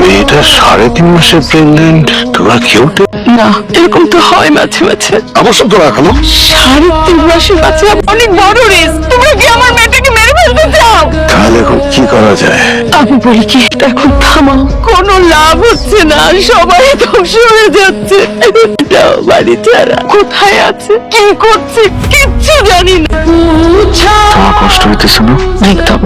মেয়েটা 3.5 মাসের প্রেগনেন্ট, তোরা কেউ না, এরকম তো হয় মাঝে মাঝে। অবশ্য তোরা এখনো 3.5 মাসের বাচ্চা অনেক বড় রিস্ক। তোমরা কি আমার মেয়েটাকে মেরে ফেলতে চাও? তাহলে এখন কি করা যায়? আমি বলি কি, এখন থামাও, কোনো লাভ হচ্ছে না, সবাই ধ্বংস হয়ে যাচ্ছে। যাও বাড়ি ছাড়া, কোথায় আছে, কি করছে, কিচ্ছু জানি না। তোমার কষ্ট হইতেছে না? একদম।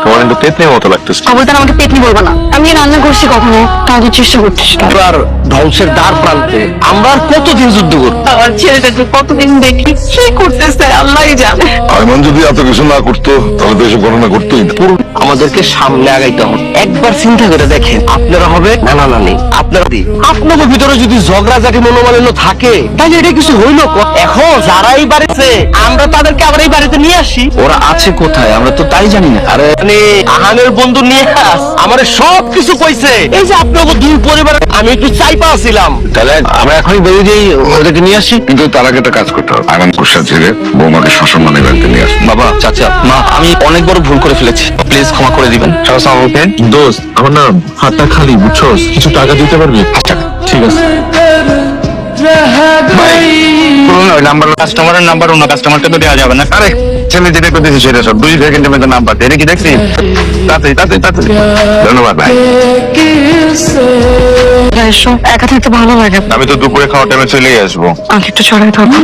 তোমার কিন্তু পেতনির মতো লাগতেছে। অবদান আমাকে পেটনি বলবো না, আমি রান্না করছি কখনো, কাজের চেষ্টা করছিস না। এবার ধ্বংসের দ্বার প্রান্তে আমরা আর কতদিন যুদ্ধ করব? আমার ছেলেটাকে কতদিন দেখি, কি করতেছে আল্লাহই জানে। আয়মান যদি এত কিছু না করতো তাহলে তো এসব ঘটনা ঘটতোই না। আমাদেরকে সামনে আগাইতে হবে। একবার চিন্তা করে দেখেন, আপনারা হবে নানা নানি, আপনাদের ভিতরে যদি ঝগড়াঝাটি মনোমালিন্য থাকে তাহলে এটা কিছু হইলো এখন যারা এই বাড়িতে, আমরা তাদেরকে আবার এই বাড়িতে নিয়ে আসি। ওরা আছে কোথায় আমরা তো তাই জানি না। আরে আহানের বন্ধু নিয়ে আমারে সব কিছু কইছে। এই যে আপনাকে দুই পরিবার, আমি একটু চাইপা ছিলাম। তাহলে আমরা এখনই বেরিয়ে যাই, ওদেরকে নিয়ে আসি। কিন্তু তার আগে একটা কাজ করতে হবে। আয়মান কুশা ছেড়ে বৌমাকে শ্বশুর মানে বাড়িতে নিয়ে আসি। বাবা, চাচা, মা, আমি অনেক বড় ভুল করে ফেলেছি, প্লিজ ক্ষমা করে দিবেন। দোস্ত, আমার নাম হাতটা খালি, বুঝছস? কিছু টাকা দিতে পারবি? ঠিক আছে। কাস্টমারের নাম্বার অন্য কাস্টমারকে তো দেওয়া যাবে না। আরে ছেলে যেটা করতেছি সেটা সব 2 সেকেন্ডের মধ্যে নাম্বার দেয় কি দেখছি? তাতে ধন্যবাদ ভাই। এসো, একা থাকতে ভালো লাগে। আমি তো দুপুরে খাওয়ার টাইমে চলেই আসবো। আগে একটু ছড়াই থাকো,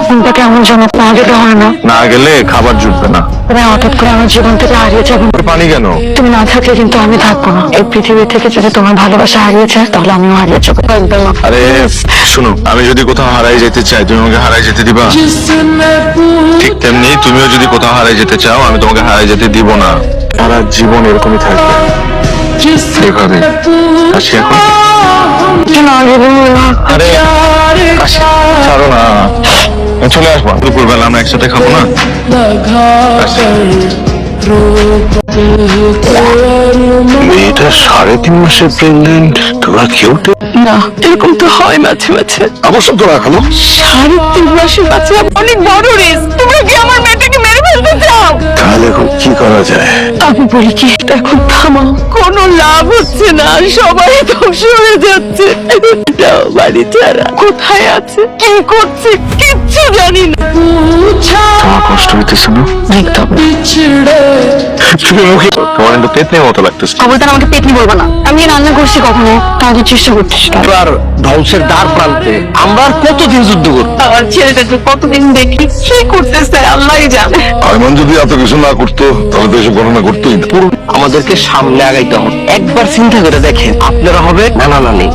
ফোনটা কেমন যেন না যেতে হয় না। না গেলে খাবার জুটবে না। তুমি হঠাৎ করে আমার জীবন থেকে হারিয়ে যাবে। পানি কেন? তুমি না থাকলে কিন্তু আমি থাকবো না। এই পৃথিবী থেকে যদি তোমার ভালোবাসা হারিয়েছে তাহলে আমিও হারিয়ে যাবো। একদম না। আরে শোনো, আমি যদি কোথাও হারাই যেতে চাই তুমি আমাকে হারাই যেতে দিবা? ঠিক তেমনি তুমিও যদি কোথাও হারাই যেতে চাও আমি তোমাকে হারাই যেতে দিব না। সারা জীবন এরকমই থাকবে। এভাবে আসি এখন। কেন আগে বলবো না? আরে আসি, ছাড়ো না, আমি চলে আসবো। দুপুরবেলা আমরা একসাথে খাবো না? আসি। মেয়েটা 3.5 মাসের প্রেগনেন্ট, তোরা কেউ না, এরকম তো হয় মাঝে মাঝে। অবশ্য তোরা এখনো 3.5 মাসের বাচ্চা অনেক বড় রিস্ক। তোমরা কি আমার মেয়েটাকে মেরে ফেলতে চাও? তাহলে এখন কি করা যায়? আমি বলি কি, এখন থামাও, কোনো লাভ হচ্ছে না, সবাই ধ্বংস হয়ে যাচ্ছে। যাও বাড়ি ছাড়া, কোথায় আছে, কি করছে, কিচ্ছু জানি না। তোমার কষ্ট হইতেছে না? একদম। তোমার কিন্তু পেতনির মতো লাগতেছে। অবদান আমাকে পেটনি বলবো না, আমি রান্না করছি কখনো, কাজের চেষ্টা করছিস না। এবার ধ্বংসের দ্বার প্রান্তে আমরা আর কতদিন যুদ্ধ করব? আমার ছেলেটাকে কতদিন দেখি, কি করতেছে আল্লাহই জানে। আয়মান যদি এত কিছু না করতো তাহলে তো এসব ঘটনা ঘটতোই না। আমাদেরকে সামনে আগাইতে হবে। একবার চিন্তা করে দেখেন, আপনারা হবে নানা নানি,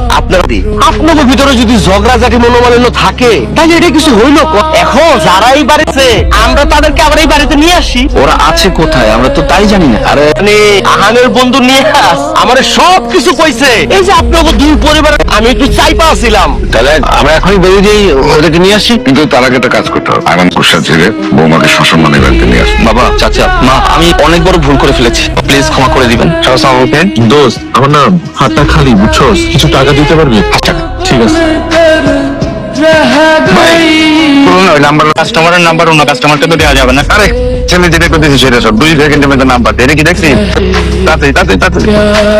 আপনাদের ভিতরে যদি ঝগড়াঝাটি মনোমালিন্য থাকে তাহলে এটা কিছু হইলো এখন যারা এই বাড়িতে, আমরা তাদেরকে আবার এই বাড়িতে নিয়ে আসি। ওরা আছে কোথায় আমরা তো তাই জানি না। আরে আহানের বন্ধু নিয়ে আমারে সব কিছু কইছে। এই যে আপনাকে দুই পরিবার, আমি একটু চাইপা ছিলাম। তাহলে আমরা এখনই বেরিয়ে যাই, ওদেরকে নিয়ে আসি। কিন্তু তার আগে একটা কাজ করতে হবে। আয়মান কুশা ছেড়ে বৌমাকে শ্বশুর মানে বাড়িতে নিয়ে আসি। বাবা, চাচা, মা, আমি অনেক বড় ভুল করে ফেলেছি, প্লিজ ক্ষমা করে দিবেন। দোস্ত, আমার নাম হাতটা খালি, বুঝছস? কিছু টাকা দিতে পারবি? ঠিক আছে। কাস্টমারের নাম্বার অন্য কাস্টমারকে তো দেওয়া যাবে না। আরে ছেলে যেটা করতেছি সেটা সব 2 সেকেন্ডের মধ্যে নাম্বার দেয় কি দেখছি? তাতে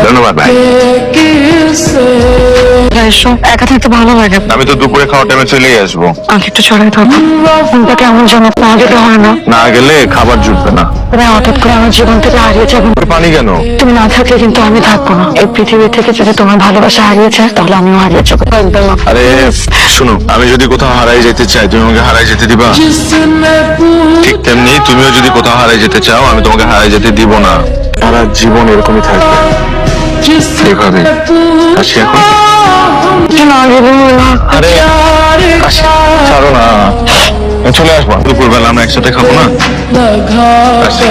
ধন্যবাদ ভাই। এসো, একা থাকতে ভালো লাগে। আমি তো দুপুরে খাওয়ার টাইমে চলেই আসবো। আগে একটু ছড়াই থাকো, ফোনটা কেমন যেন না যেতে হয় না। না গেলে খাবার জুটবে না। তুমি হঠাৎ করে আমার জীবন থেকে হারিয়ে যাবে। পানি কেন? তুমি না থাকলে কিন্তু আমি থাকবো না। এই পৃথিবী থেকে যদি তোমার ভালোবাসা হারিয়েছে তাহলে আমিও হারিয়ে যাবো। একদম না। আরে শোনো, আমি যদি কোথাও হারাই যেতে চাই তুমি আমাকে হারাই যেতে দিবা? ঠিক তেমনি তুমিও যদি কোথাও হারাই যেতে চাও আমি তোমাকে হারাই যেতে দিব না। সারা জীবন এরকমই থাকবে। এভাবে আসি এখন। কেন আগে বলবো না? আরে আসি, ছাড়ো না, আমি চলে আসবো। দুপুরবেলা আমরা একসাথে খাবো না? আসি।